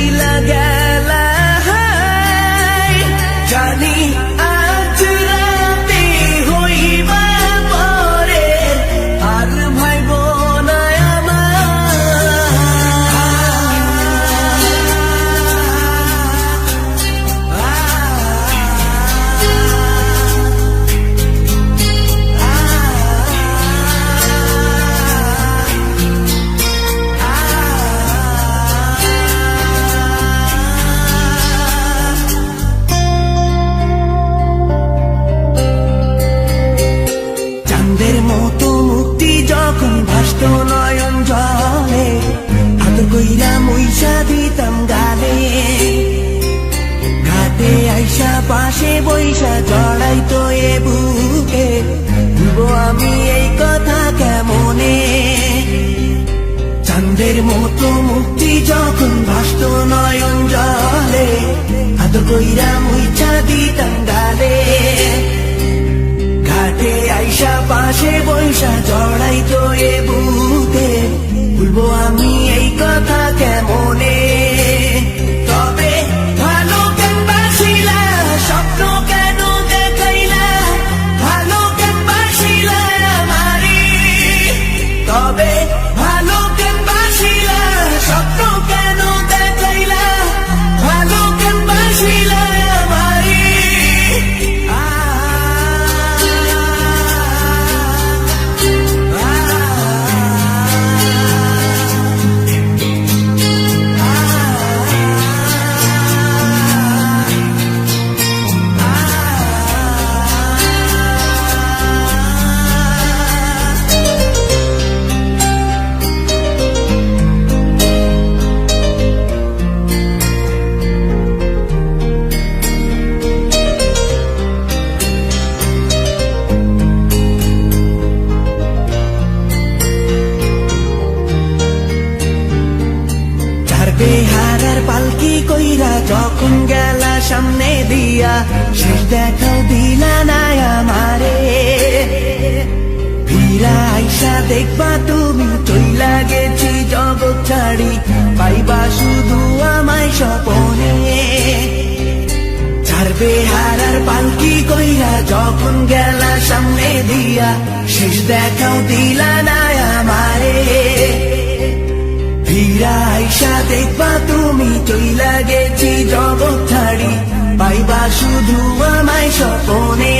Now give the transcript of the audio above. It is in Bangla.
চইলা গেলা জানি আজ রাতে হইবা পরে আর ভাইব না চাঁদের মতো মুক্তি যখন ভাসত নয়ন জলে আদর কইরা মুইসা দিতাম গালে ঘাটে আইসা পাশে বইসা জড়াইতো এ বুকে ভুলবো আমি এই কথা কেমনে চাঁদের মতো মুক্তি যখন ভাসত নয়ন জলে আদর কইরা মুইসা দিতাম গালে ঘাটে আইসা পাশে বৈশা জড়াইতো এ বুকে ভুলবো আমি এই কথা কেমনে তবে ভালো কেন বাসিলা স্বপ্ন কেন দেখাইলা ভালো কেন বাসিলা আমারে তবে ভালো কেন বাসিলা স্বপ্ন কেন দেখাইলা ভালো কেন বাসিলা আমারে বেহারার পালকি কইরা যখন গেলা সামনে দিয়া শেষ দেখাও দিলা না আমারে ফিরা আইসা দেখবা তুমি চইলা গেছি জগৎ ছাড়ি পাইবা শুধু আমায় স্বপনে চার বেহারার পালকি কইরা যখন গেলা সামনে দিয়া শেষ দেখাও দিলা না আমারে ফিরা আইসা দেখবা তুমি চইলা গেছি জগৎ ছাড়ি পাইবা শুধু আমায় স্বপনে